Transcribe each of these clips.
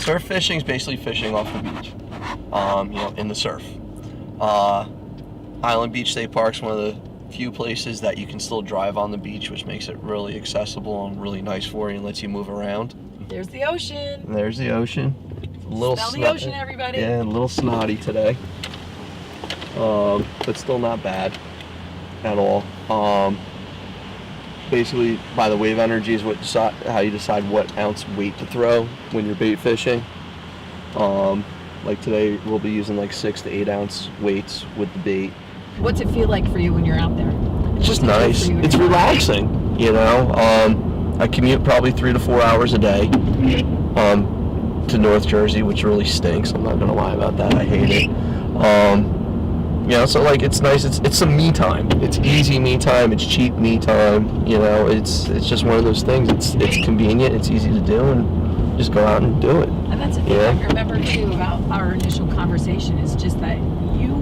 surf fishing is basically fishing off the beach, in the surf. Island Beach State Park's one of the few places that you can still drive on the beach, which makes it really accessible and really nice for you and lets you move around. There's the ocean. There's the ocean. Smell the ocean, everybody. Yeah, a little snotty today, but still not bad at all. Basically, by the wave energy is how you decide what ounce weight to throw when you're bait fishing. Like today, we'll be using like 6 to 8 ounce weights with the bait. What's it feel like for you when you're out there? It's just nice. It's relaxing, I commute probably 3 to 4 hours a day to North Jersey, which really stinks. I'm not gonna lie about that. I hate it. So like it's nice. It's some me time. It's easy me time. It's cheap me time. It's just one of those things. It's convenient. It's easy to do, and just go out and do it. And that's the thing I remember too about our initial conversation is just that you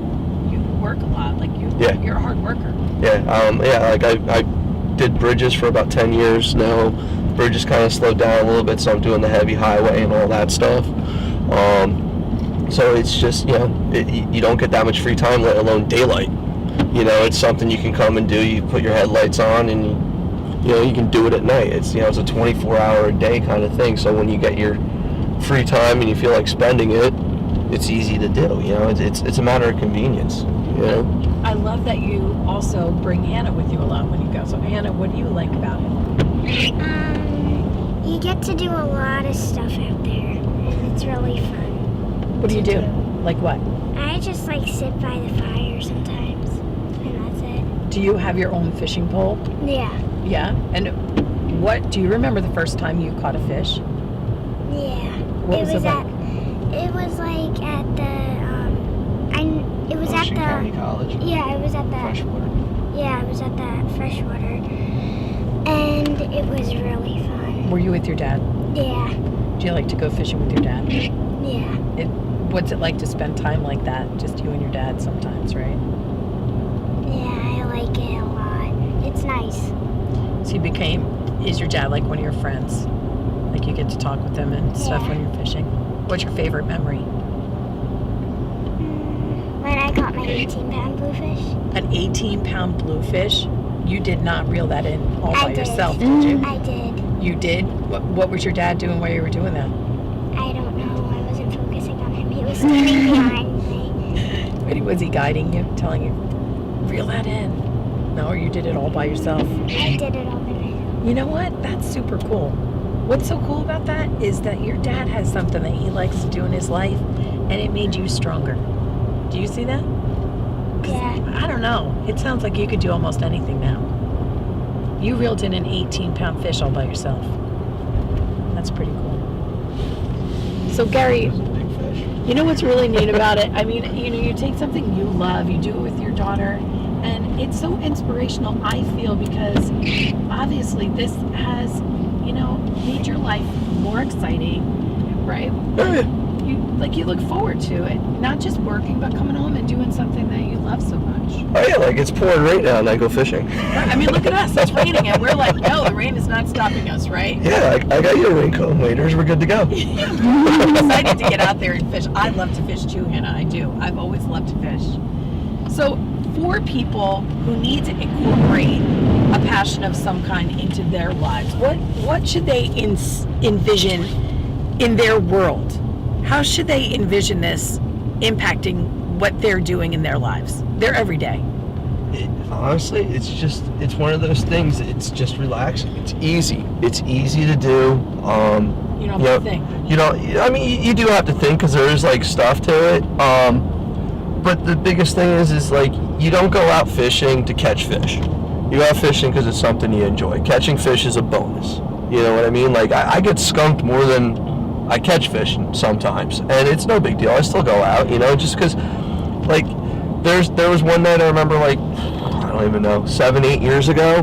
work a lot. Like you're a hard worker. Like I did bridges for about 10 years now. Bridges kind of slowed down a little bit, so I'm doing the heavy highway and all that stuff. So it's just, you don't get that much free time, let alone daylight. It's something you can come and do. You put your headlights on and you can do it at night. It's a 24-hour a day kind of thing. So when you get your free time and you feel like spending it, it's easy to do. It's a matter of convenience. I love that you also bring Hannah with you a lot when you go. So Hannah, what do you like about it? You get to do a lot of stuff out there, and it's really fun. What do you do? Like what? I just sit by the fire sometimes, and that's it. Do you have your own fishing pole? Yeah. Yeah? And do you remember the first time you caught a fish? Yeah. What was it like? It was like at the, it was Ocean at the... County College? Yeah, it was at the... Freshwater. Yeah, it was at the freshwater. And it was really fun. Were you with your dad? Yeah. Do you like to go fishing with your dad? Yeah. What's it like to spend time like that, just you and your dad sometimes, right? Yeah, I like it a lot. It's nice. So is your dad like one of your friends? Like you get to talk with him and stuff when you're fishing? What's your favorite memory? When I caught my 18-pound bluefish. An 18-pound bluefish? You did not reel that in all by yourself, did you? I did. You did? What was your dad doing while you were doing that? I don't know. I wasn't focusing on him. He was standing behind me. Was he guiding you, telling you, reel that in? No, or you did it all by yourself? I did it all by myself. You know what? That's super cool. What's so cool about that is that your dad has something that he likes to do in his life, and it made you stronger. Do you see that? Yeah. I don't know. It sounds like you could do almost anything now. You reeled in an 18-pound fish all by yourself. That's pretty cool. So Gary, you know what's really neat about it? I mean, you take something you love, you do it with your daughter, and it's so inspirational, I feel, because obviously this has, made your life more exciting, right? You look forward to it, not just working, but coming home and doing something that you love so much. Oh yeah, like it's pouring rain now and I go fishing. I mean, look at us, it's raining and we're like, no, the rain is not stopping us, right? Yeah, I got your raincoat and waders, we're good to go. I'm excited to get out there and fish. I love to fish too, Hannah, I do. I've always loved to fish. So for people who need to incorporate a passion of some kind into their lives, what should they envision in their world? How should they envision this impacting what they're doing in their lives, their everyday? Honestly, it's one of those things. It's just relaxing. It's easy. It's easy to do. You don't have to think. I mean, you do have to think because there is stuff to it. But the biggest thing is you don't go out fishing to catch fish. You go out fishing because it's something you enjoy. Catching fish is a bonus. You know what I mean? I get skunked more than I catch fish sometimes, and it's no big deal. I still go out, just because, there was one night I remember, I don't even know, 7-8 years ago.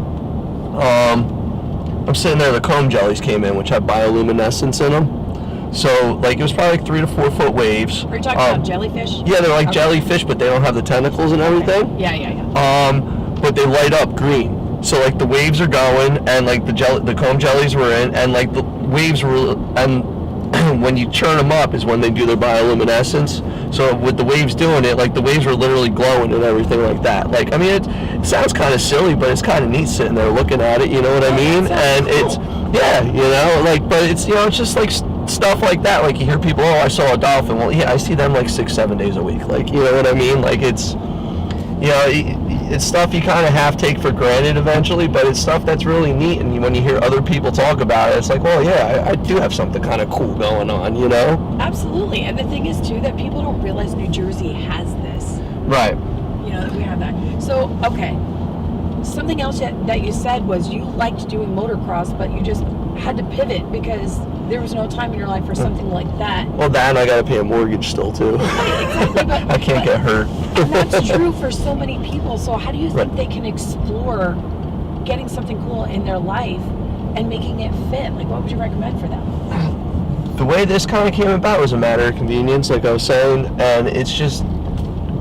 I'm sitting there, the comb jellies came in, which have bioluminescence in them. So, it was probably 3 to 4 foot waves. Are you talking about jellyfish? Yeah, they're like jellyfish, but they don't have the tentacles and everything. Okay. Yeah. But they light up green. So, the waves are going, and, the comb jellies were in, and, the waves were, and when you churn them up is when they do their bioluminescence. So with the waves doing it, like the waves were literally glowing and everything like that. Like, I mean, it sounds kind of silly, but it's kind of neat sitting there looking at it, you know what I mean? And it's, yeah, you know, like, but it's, you know, it's just like stuff like that. Like you hear people, oh, I saw a dolphin. Well, yeah, I see them like 6-7 days a week. Like, you know what I mean? Like it's, you know, it's stuff you kind of half take for granted eventually, but it's stuff that's really neat. And when you hear other people talk about it, it's like, well, yeah, I do have something kind of cool going on, you know? Absolutely. And the thing is, too, that people don't realize New Jersey has this. Right. You know, that we have that. So, okay. Something else that you said was you liked doing motocross, but you just had to pivot because there was no time in your life for something like that. Well, that and I got to pay a mortgage still, too. Exactly, but I can't get hurt. And that's true for so many people. So how do you think Right. they can explore getting something cool in their life and making it fit? Like, what would you recommend for them? The way this kind of came about was a matter of convenience, like I was saying, and it's just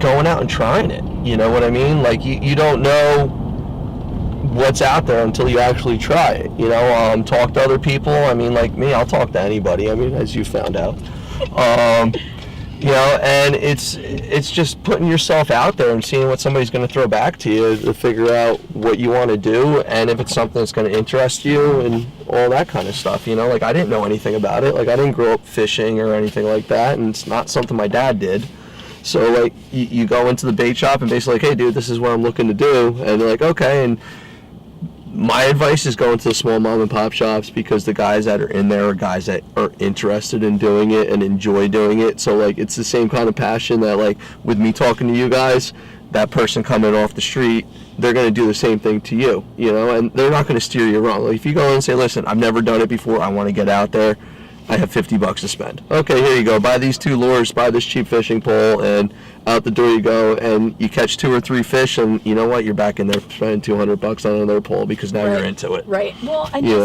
going out and trying it. You know what I mean? Like, you don't know what's out there until you actually try it. You know, talk to other people. I mean, like me, I'll talk to anybody. I mean, as you found out. You know, and it's just putting yourself out there and seeing what somebody's going to throw back to you to figure out what you want to do, and if it's something that's going to interest you and all that kind of stuff. You know, like I didn't know anything about it. Like I didn't grow up fishing or anything like that, and it's not something my dad did. So like you go into the bait shop and basically like, hey dude, this is what I'm looking to do, and they're like, okay. And my advice is going to the small mom and pop shops because the guys that are in there are guys that are interested in doing it and enjoy doing it. So like it's the same kind of passion that like with me talking to you guys, that person coming off the street, they're going to do the same thing to you, you know, and they're not going to steer you wrong. Like if you go in and say, listen, I've never done it before, I want to get out there, I have $50 to spend. Okay, here you go. Buy these 2 lures, buy this cheap fishing pole, and out the door you go, and you catch 2 or 3 fish, and you know what? You're back in there spending $200 on another pole because now you're into it. Right. Well, and You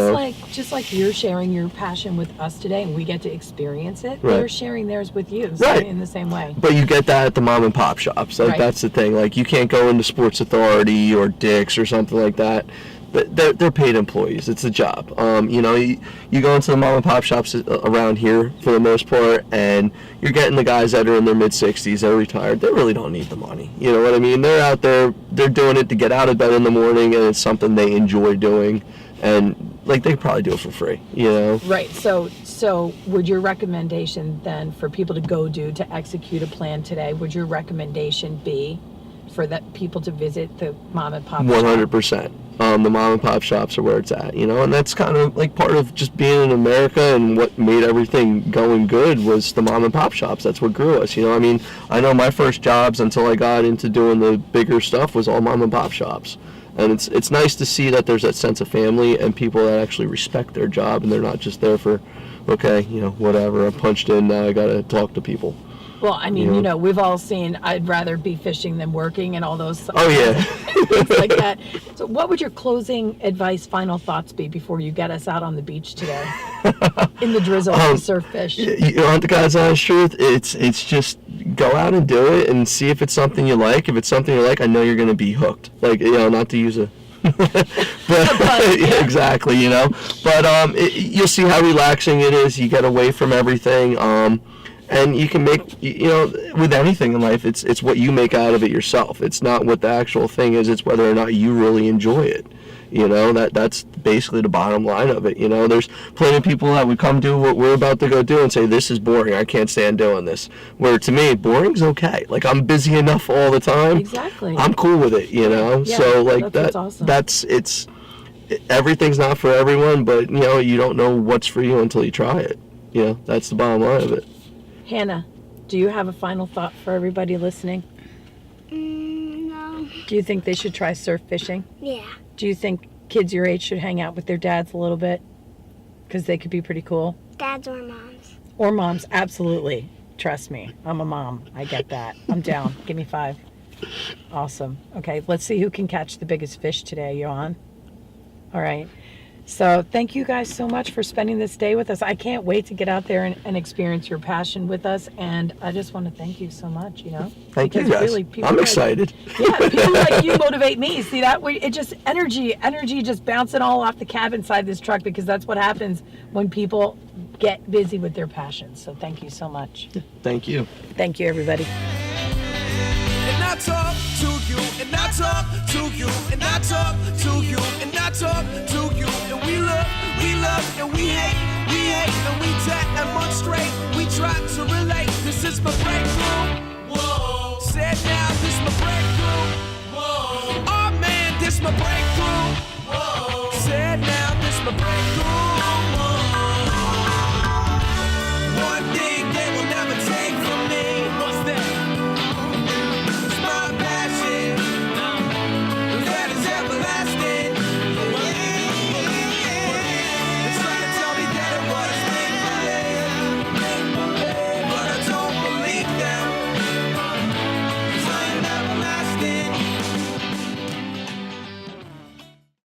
just like you're sharing your passion with us today, and we get to experience it. Right. They're sharing theirs with you, Right. in the same way. But you get that at the mom and pop shops. Like Right. that's the thing. Like you can't go into Sports Authority or Dick's or something like that. But they're paid employees. It's a job. You know, you go into the mom and pop shops around here for the most part, and you're getting the guys that are in their mid-60s, they're retired. They really don't need the money. You know what I mean? They're out there, they're doing it to get out of bed in the morning, and it's something they enjoy doing. And like they probably do it for free. You know? Right. So would your recommendation then for people to go do to execute a plan today? Would your recommendation be for that people to visit the mom and pop shop? 100%. The mom and pop shops are where it's at, you know, and that's kind of like part of just being in America, and what made everything going good was the mom and pop shops. That's what grew us, you know. I mean, I know my first jobs until I got into doing the bigger stuff was all mom and pop shops, and it's nice to see that there's that sense of family and people that actually respect their job, and they're not just there for, okay, you know, whatever, I'm punched in, now I gotta talk to people. Well, I mean, Yeah. you know, we've all seen I'd rather be fishing than working and all those Oh yeah. things like that. So what would your closing advice, final thoughts be before you get us out on the beach today in the drizzle to surf fish? You want the God's honest truth? It's just go out and do it and see if it's something you like. If it's something you like, I know you're going to be hooked. Like, you know, not to use a but yeah, exactly, you know. But you'll see how relaxing it is. You get away from everything. And you can make, you know, with anything in life, it's what you make out of it yourself. It's not what the actual thing is. It's whether or not you really enjoy it. You know, that's basically the bottom line of it. You know, there's plenty of people that would come do what we're about to go do and say, this is boring, I can't stand doing this. Where to me, boring's okay. Like, I'm busy enough all the time. Exactly. I'm cool with it, you know? Yeah, so, like, that's awesome. Everything's not for everyone, but, you know, you don't know what's for you until you try it. You know, that's the bottom line of it. Hannah, do you have a final thought for everybody listening? No. Do you think they should try surf fishing? Yeah. Do you think kids your age should hang out with their dads a little bit? Because they could be pretty cool. Dads or moms. Or moms, absolutely. Trust me, I'm a mom. I get that. I'm down. Give me 5. Awesome. Okay, let's see who can catch the biggest fish today. You on? All right. So thank you guys so much for spending this day with us. I can't wait to get out there and experience your passion with us. And I just want to thank you so much, you know. Thank you, Because guys. really, people I'm like- excited. Yeah, people like you motivate me. See that? It just energy just bouncing all off the cab inside this truck, because that's what happens when people get busy with their passions. So thank you so much. Thank you. Thank you, everybody. And I talk to you, and I talk to you, and I talk to you, and I talk to you. And we love, and we hate, and we demonstrate. We try to relate. This is my breakthrough. Whoa. Said now, this my breakthrough. Whoa. Oh man, this my breakthrough. Whoa.